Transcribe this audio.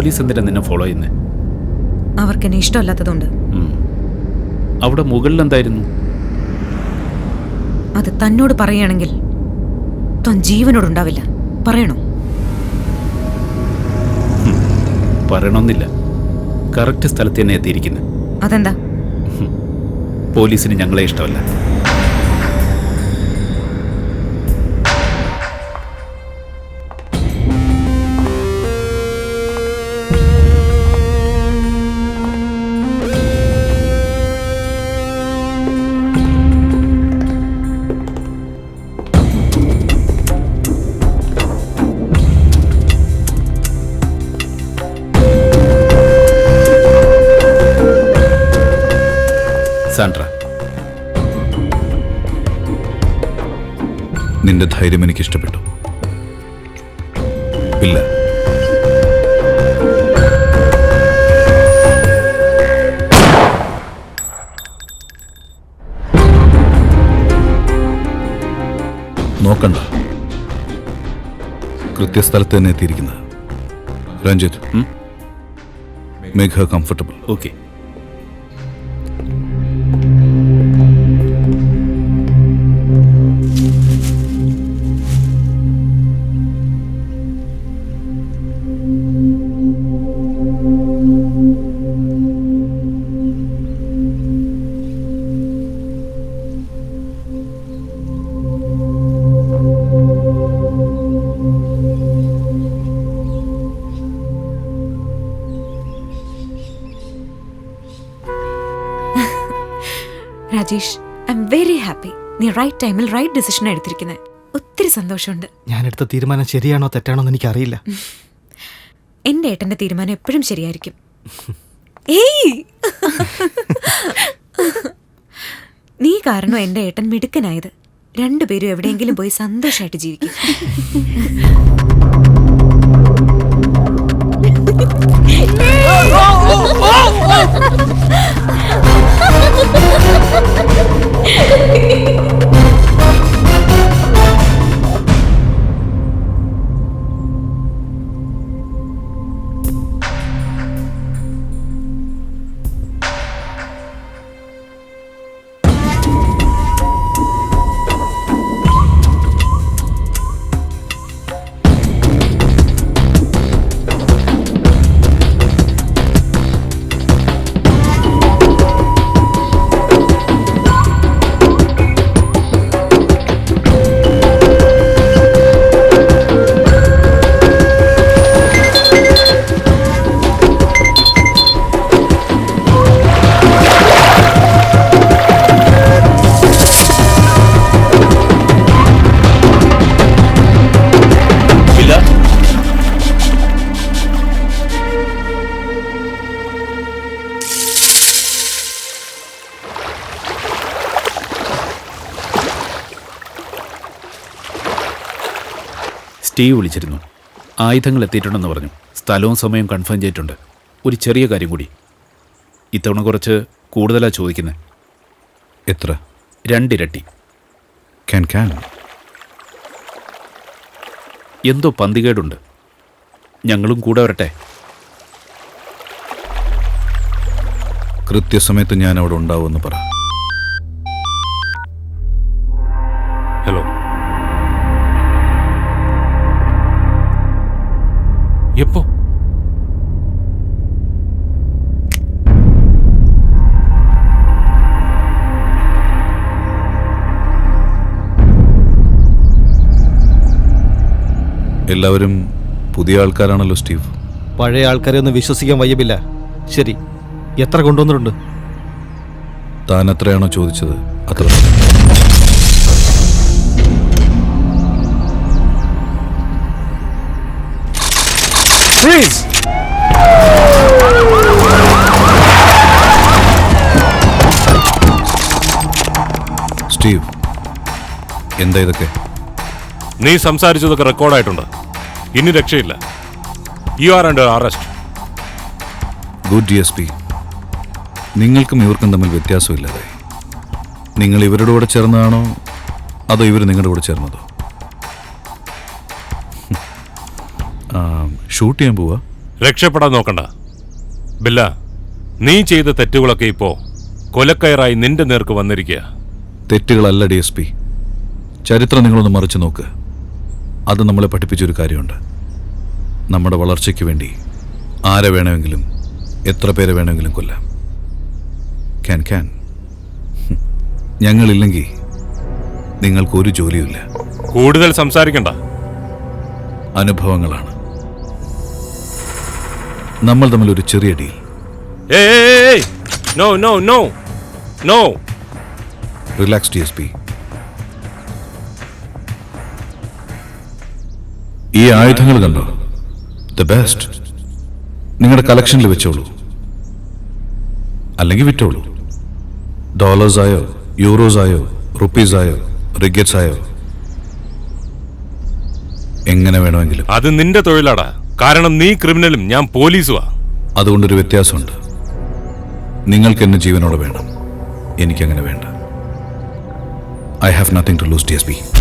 Police എന്തിനാ നിന്നെ follow ചെയ്യുന്നത്? അവർക്കെന്നെ ഇഷ്ടമല്ലാത്തതുകൊണ്ട്. അവിടെ മുകളിൽ എന്തായിരുന്നു? അത് തന്നോട് പറയുകയാണെങ്കിൽ താൻ ജീവനോടുണ്ടാവില്ല. പറയണോ? പറയണമെന്നില്ല. കറക്റ്റ് സ്ഥലത്ത് തന്നെ എത്തിയിരിക്കുന്നു. അതെന്താ? പോലീസിന് ഞങ്ങളെ ഇഷ്ടമല്ല. സാൻഡ്ര, നിന്റെ ധൈര്യം എനിക്ക് ഇഷ്ടപ്പെട്ടു. ഇല്ല, നോക്കണ്ട, കൃത്യസ്ഥലത്ത് തന്നെ എത്തിയിരിക്കുന്നത്. Ranjith, make Har comfortable. Okay. Rajesh, I am very happy. നീ റൈറ്റ് ടൈമിൽ റൈറ്റ് ഡിസിഷൻ എടുത്തിരിക്കുന്നത്. ഒത്തിരി സന്തോഷമുണ്ട്. ഞാൻ എടുത്ത തീരുമാനം ശരിയാണോ തെറ്റാണോ എന്ന് എനിക്കറിയില്ല. എന്റെ ഏട്ടന്റെ തീരുമാനം എപ്പോഴും ശരിയായിരിക്കും. ഏയ്, നീ കാരണം എന്റെ ഏട്ടൻ മിടുക്കനായത്. രണ്ടുപേരും എവിടെയെങ്കിലും പോയി സന്തോഷമായിട്ട് ജീവിക്കും. സ്റ്റീവ് വിളിച്ചിരുന്നു. ആയുധങ്ങൾ എത്തിയിട്ടുണ്ടെന്ന് പറഞ്ഞു. സ്ഥലവും സമയവും കൺഫേം ചെയ്തിട്ടുണ്ട്. ഒരു ചെറിയ കാര്യം കൂടി, ഇത്തവണ കുറച്ച് കൂടുതലാണ് ചോദിക്കുന്നത്. എത്ര? 2 ഇരട്ടി. ക്യാൻ എന്തോ പന്തികേടുണ്ട്. ഞങ്ങളും കൂടെ വരട്ടെ? കൃത്യസമയത്ത് ഞാൻ അവിടെ ഉണ്ടാവുമെന്ന് പറ. ഹലോ, എപ്പോ? എല്ലാവരും പുതിയ ആൾക്കാരാണല്ലോ സ്റ്റീവ്. പഴയ ആൾക്കാരെ ഒന്നും വിശ്വസിക്കാൻ വയ്യമില്ല. ശരി, എത്ര കൊണ്ടുവന്നിട്ടുണ്ട്? താൻ എത്രയാണോ ചോദിച്ചത് അത്ര. സ്റ്റീവ്, എന്താ ഇതൊക്കെ? നീ സംസാരിച്ചതൊക്കെ റെക്കോർഡായിട്ടുണ്ട്. ഇനി രക്ഷയില്ല. You are under arrest. Good DSP. നിങ്ങൾക്കും ഇവർക്കും തമ്മിൽ വ്യത്യാസമില്ലാതെ. നിങ്ങൾ ഇവരുടെ കൂടെ ചേർന്നതാണോ അതോ ഇവർ നിങ്ങളുടെ കൂടെ ചേർന്നതോ? ഷൂട്ട് ചെയ്യാൻ പോവാ? രക്ഷപ്പെടാൻ നോക്കണ്ട. ബില്ല, നീ ചെയ്ത തെറ്റുകളൊക്കെ ഇപ്പോ കൊലക്കയറായി നിന്റെ നേർക്ക് വന്നിരിക്കുക. തെറ്റുകളല്ല DSP. ചരിത്രം നിങ്ങളൊന്ന് മറിച്ച് നോക്ക്. അത് നമ്മളെ പഠിപ്പിച്ചൊരു കാര്യമുണ്ട്. നമ്മുടെ വളർച്ചയ്ക്ക് വേണ്ടി ആരെ വേണമെങ്കിലും എത്ര പേരെ വേണമെങ്കിലും കൊല്ലാം. ക്യാൻ ഞങ്ങളില്ലെങ്കിൽ നിങ്ങൾക്കൊരു ജോലിയുമില്ല. കൂടുതൽ സംസാരിക്കണ്ട. അനുഭവങ്ങളാണ്. നമ്മൾ തമ്മിൽ ഒരു ചെറിയ deal. No no no no. Relax DSP. ഈ ആയുധങ്ങൾ കണ്ടോ? The best. നിങ്ങളുടെ കളക്ഷനിൽ വെച്ചോളൂ, അല്ലെങ്കിൽ വിറ്റോളൂ. ഡോളേഴ്സ് ആയോ, യൂറോസ് ആയോ, റുപ്പീസ് ആയോ, റിഗറ്റ്സ് ആയോ, എങ്ങനെ വേണമെങ്കിലും. അത് നിന്റെ തൊഴിലാടാ. കാരണം നീ ക്രിമിനലും ഞാൻ പോലീസുവാ. അതുകൊണ്ടൊരു വ്യത്യാസമുണ്ട്. നിങ്ങൾക്ക് എന്നെ ജീവനോടെ വേണം, എനിക്കങ്ങനെ വേണ്ട. I have nothing to lose DSP.